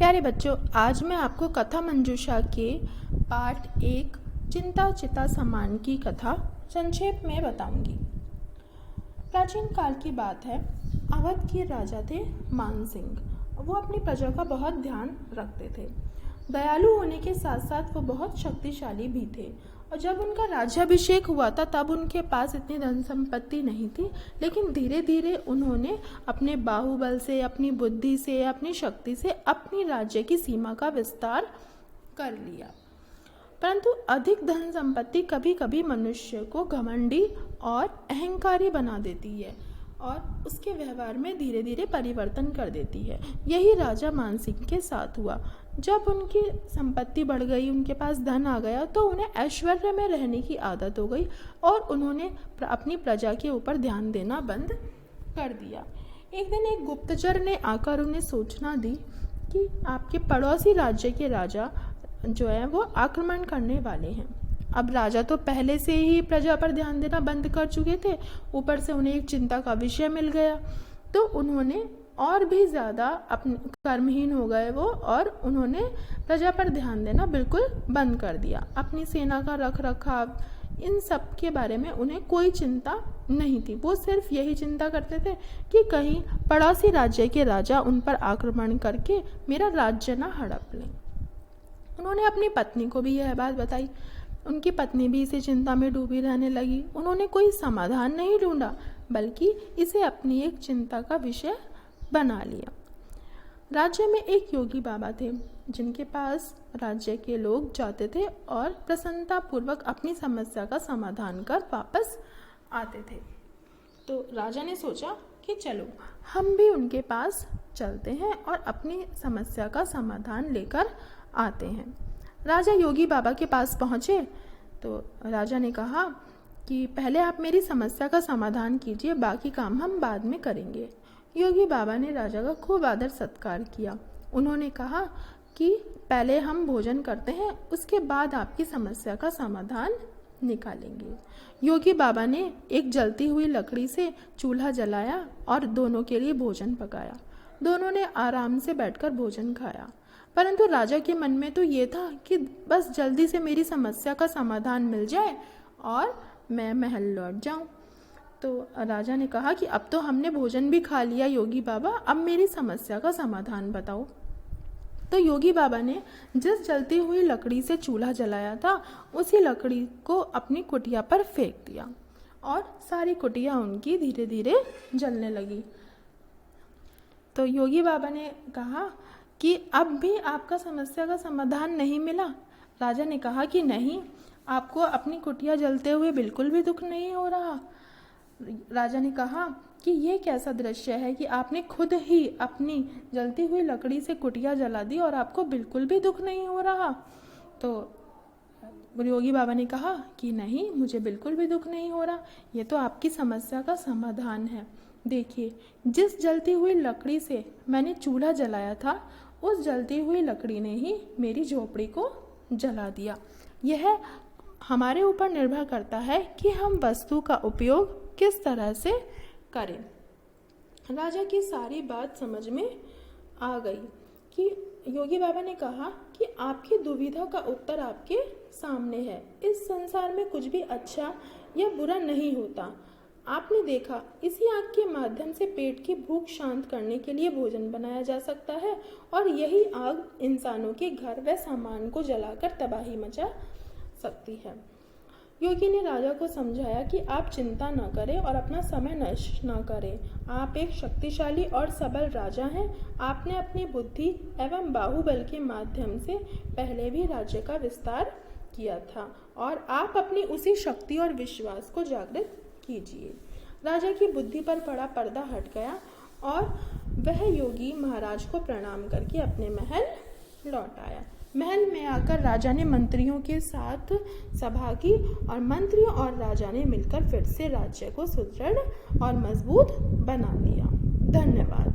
प्यारे बच्चों, आज मैं आपको कथा मंजूषा के पाठ 1 चिंता चिता समान की कथा संक्षेप में बताऊंगी। प्राचीन काल की बात है। अवध के राजा थे मान सिंह। वो अपनी प्रजा का बहुत ध्यान रखते थे। दयालु होने के साथ साथ वो बहुत शक्तिशाली भी थे। और जब उनका राज्याभिषेक हुआ था तब उनके पास इतनी धन संपत्ति नहीं थी, लेकिन धीरे धीरे उन्होंने अपने बाहुबल से, अपनी बुद्धि से, अपनी शक्ति से अपनी राज्य की सीमा का विस्तार कर लिया। परंतु अधिक धन संपत्ति कभी कभी मनुष्य को घमंडी और अहंकारी बना देती है और उसके व्यवहार में धीरे धीरे परिवर्तन कर देती है। यही राजा मान सिंह के साथ हुआ। जब उनकी संपत्ति बढ़ गई, उनके पास धन आ गया, तो उन्हें ऐश्वर्य में रहने की आदत हो गई और उन्होंने अपनी प्रजा के ऊपर ध्यान देना बंद कर दिया। एक दिन एक गुप्तचर ने आकर उन्हें सूचना दी कि आपके पड़ोसी राज्य के राजा जो है वो आक्रमण करने वाले हैं। अब राजा तो पहले से ही प्रजा पर ध्यान देना बंद कर चुके थे, ऊपर से उन्हें एक चिंता का विषय मिल गया, तो उन्होंने और भी ज़्यादा अपने कर्महीन हो गए वो, और उन्होंने प्रजा पर ध्यान देना बिल्कुल बंद कर दिया। अपनी सेना का रख रखाव, इन सब के बारे में उन्हें कोई चिंता नहीं थी। वो सिर्फ यही चिंता करते थे कि कहीं पड़ोसी राज्य के राजा उन पर आक्रमण करके मेरा राज्य ना हड़प लें। उन्होंने अपनी पत्नी को भी यह बात बताई। उनकी पत्नी भी इसी चिंता में डूबी रहने लगी। उन्होंने कोई समाधान नहीं ढूंढा, बल्कि इसे अपनी एक चिंता का विषय बना लिया। राज्य में एक योगी बाबा थे, जिनके पास राज्य के लोग जाते थे और प्रसन्नतापूर्वक अपनी समस्या का समाधान कर वापस आते थे। तो राजा ने सोचा कि चलो हम भी उनके पास चलते हैं और अपनी समस्या का समाधान लेकर आते हैं। राजा योगी बाबा के पास पहुँचे तो राजा ने कहा कि पहले आप मेरी समस्या का समाधान कीजिए, बाकी काम हम बाद में करेंगे। योगी बाबा ने राजा का खूब आदर सत्कार किया। उन्होंने कहा कि पहले हम भोजन करते हैं, उसके बाद आपकी समस्या का समाधान निकालेंगे। योगी बाबा ने एक जलती हुई लकड़ी से चूल्हा जलाया और दोनों के लिए भोजन पकाया। दोनों ने आराम से बैठकर भोजन खाया, परंतु राजा के मन में तो ये था कि बस जल्दी से मेरी समस्या का समाधान मिल जाए और मैं महल लौट जाऊं। तो राजा ने कहा कि अब तो हमने भोजन भी खा लिया योगी बाबा, अब मेरी समस्या का समाधान बताओ। तो योगी बाबा ने जिस जलती हुई लकड़ी से चूल्हा जलाया था उसी लकड़ी को अपनी कुटिया पर फेंक दिया और सारी कुटिया उनकी धीरे धीरे जलने लगी। तो योगी बाबा ने कहा कि अब भी आपका समस्या का समाधान नहीं मिला। राजा ने कहा कि नहीं, आपको अपनी कुटिया जलते हुए बिल्कुल भी दुख नहीं हो रहा। राजा ने कहा कि ये कैसा दृश्य है कि आपने खुद ही अपनी जलती हुई लकड़ी से कुटिया जला दी और आपको बिल्कुल भी दुख नहीं हो रहा। तो योगी बाबा ने कहा कि नहीं, मुझे बिल्कुल भी दुख नहीं हो रहा, ये तो आपकी समस्या का समाधान है। देखिए, जिस जलती हुई लकड़ी से मैंने चूल्हा जलाया था उस जलती हुई लकड़ी ने ही मेरी झोपड़ी को जला दिया। यह हमारे ऊपर निर्भर करता है कि हम वस्तु का उपयोग किस तरह से करें। राजा की सारी बात समझ में आ गई कि योगी बाबा ने कहा कि आपकी दुविधा का उत्तर आपके सामने है। इस संसार में कुछ भी अच्छा या बुरा नहीं होता। आपने देखा, इसी आग के माध्यम से पेट की भूख शांत करने के लिए भोजन बनाया जा सकता है और यही आग इंसानों के घर व सामान को जलाकर तबाही मचा सकती है। योगी ने राजा को समझाया कि आप चिंता न करें और अपना समय नष्ट न करें। आप एक शक्तिशाली और सबल राजा हैं। आपने अपनी बुद्धि एवं बाहुबल के माध्यम से पहले भी राज्य का विस्तार किया था और आप अपनी उसी शक्ति और विश्वास को जागृत कीजिए। राजा की बुद्धि पर पड़ा पर्दा हट गया और वह योगी महाराज को प्रणाम करके अपने महल लौट आया। महल में आकर राजा ने मंत्रियों के साथ सभा की और मंत्रियों और राजा ने मिलकर फिर से राज्य को सुदृढ़ और मजबूत बना लिया। धन्यवाद।